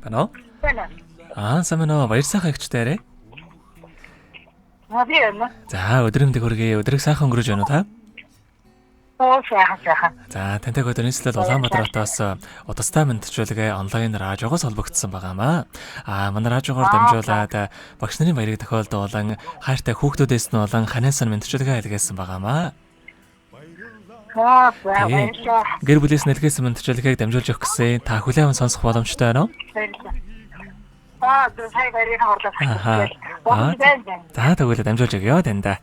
Байна уу? Самана баяр сайхан ихчтэй. За өдрөмдөг хүргэе. Өдрийг сайхан өнгөрөөж байна уу та? Сайхан. За тантай өдрийн нийслэл Улаанбаатар хотоос удастай мэдчилгээ онлайн радиогоос холбогдсон байгаамаа. Манай радиогоор дамжуулаад багш нарын баярыг тохиолдуулан хайртай хүүхдүүдээс нь болон ханаас нь мэдчилгээ илгээсэн байгаамаа. Гэр бүлээс нэлгээсэн мэдчилгээг дамжуулж өгөх гэсэн та хүлээвэн сонсох боломжтой байна уу? За тэгвэл дамжуулж өгье танда.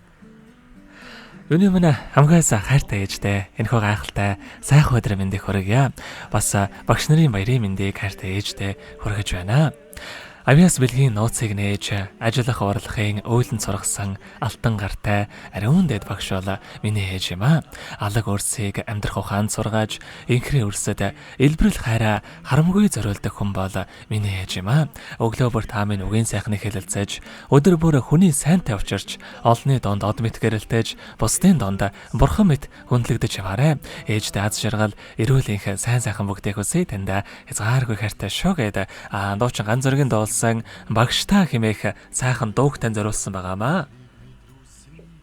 Юуны мэнэ хамгаалсан хайртай ээжтэй энэхүү гайхалтай сайхан өдрийн мэндийг хүргье. Бас багш нарын баярын мэндийг хайртай ээжтэй хүргэж байна. Авиас бэлгийн нууцыг нээж ажиллах урлагийн өөлн сургасан алтан гартай ариун дэд багш бол миний ээж юм аа. Алаг өрсийг амьдрах ухаанд сургааж инхрийн өрсөд элбэрэл хайраа харамгүй зориулдаг хүн бол миний ээж юм аа. Өглөө бүр таамын үгийн сайхныг хэлэлцэж өдөр бүр хүний сайнтай учирч олны донд од мэт гэрэлтэж бусдын донд бурхан мэт хүндлэгдэж яваарэ. Ээжтэй аз жаргал эрүүлэнх сайн сайхан бүгдийг хүсье танда хязгааргүй хайртай шүү гэдэг дуучин ганц зөргийн багштай хэмээх сайхан дуугтан зориулсан байгаамаа.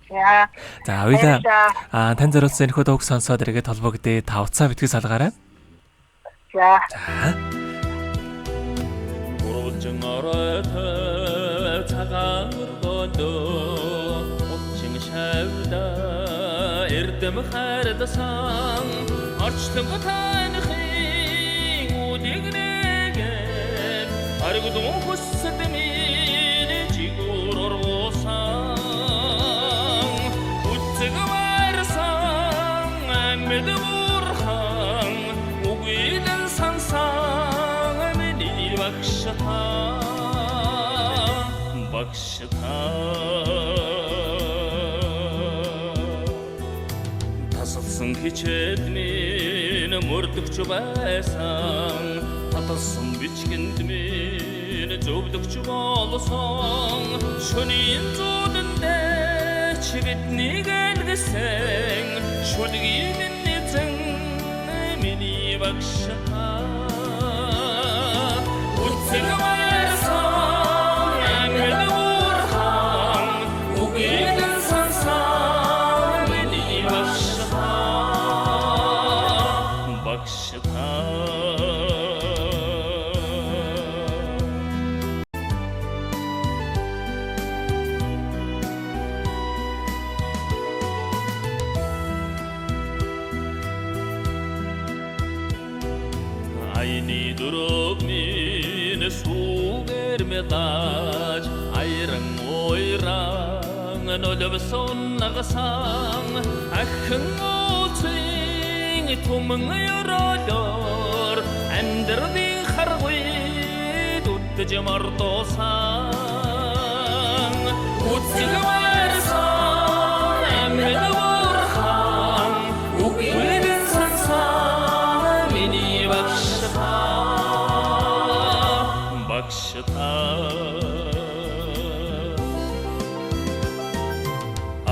За хоёлаа тань зориулсан энэхүү дууг сонсоод эргээд холбогдъё. Та уцаа битгий салгаарай. За. Уралжин оройтой цагаан өргөндөө утчин шавда эрдэм хайрдасан орчлон тайнхын үдигнэ аргудун хүссэд миний жигүүр оргуусан үцэг марсан амьд бурхан үгүйдэн сансан миний багшата тасалсан хичээд минь мөрдөгч байсан таталсан бичгэнд минь зөвдөгч болсон шөнийн зүүдэндээ чи биднийг айлгсан шүлгийн нэгэн миний багшаа үцэг марсан амьд бурхан үгүйдэн сансан миний багшаа Айни дурог минь сүгэр медаж айран ойран нөлөвсөн нагасан ахын уулзын түмэн ёролоор амьдрын харгүй дүдж мартосан үцэг марсан амьд бурхан үгүйдэн сансан миний багшата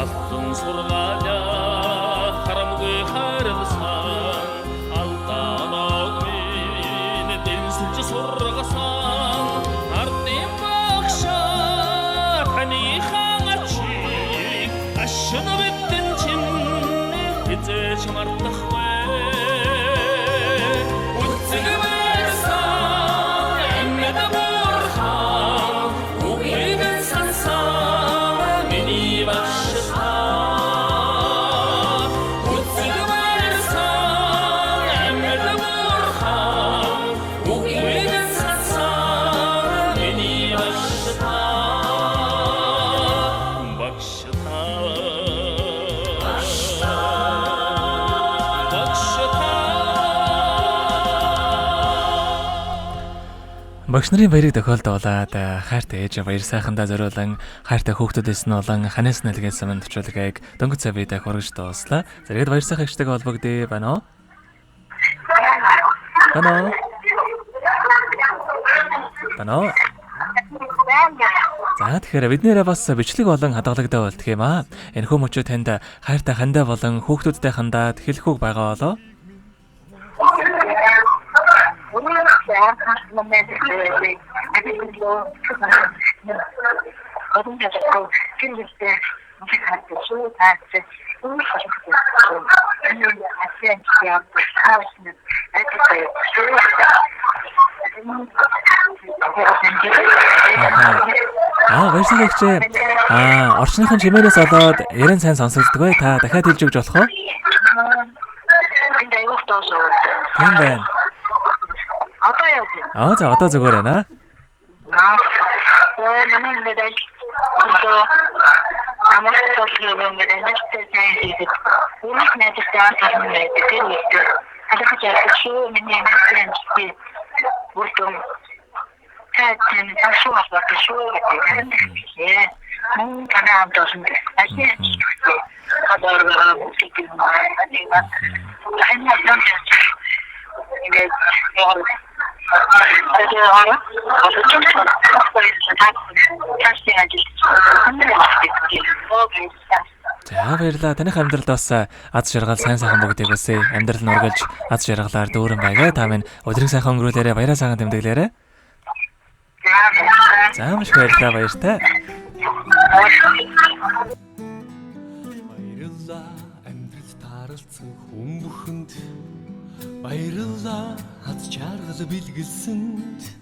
алтын сургаля харамгүй хайрласан алтаног минь дэнсэлж сургасан ардын багша таны хангачиг ашиг биттэн чин хизээч мартахгүй үцэг Багш нарын баярыг тохиолдуулаад хайртай ээж баяр сайхандаа зориулан хайртай хүүхдүүдээс нь болон ханаас нь илгээсэн мэдчилгээг дөнгөж цаа бидээ хургаж дууслаа. Зэрэг баяр сайхан ихтэйгээ холбогдъё байна уу? Байна уу? За тэгэхээр бид нэрээ бас бичлэг болон хадгалагтай болдго юм аа. Энэхүү мөчөө танд хайртай хандаа болон хүүхдүүдтэй хандаад хэлэх үг байгаа болоо? Баярлалаа хичээ. Орчныхын чимээнээс олоод яран сайн сонсогддог бай. Та дахиад хэлж өгч болох уу? Тийм байна. За одоо зүгээр байна. За баярлалаа. Таних амьдралд бас аз жаргал сайн сайхан бүгдийг үсэ. Амьдрал нь ургалж аз жаргалаар дүүрэн байгаад та минь өдрийн сайхан өнгөрүүлээрэ баяраа сайхан тэмдэглээрэ. За маш баярлалаа баяртай. Баярлалаа амьдрал тааралцсан хүн бүхэнд. Баярлалаа аз жаргал бэлгэлсэнд.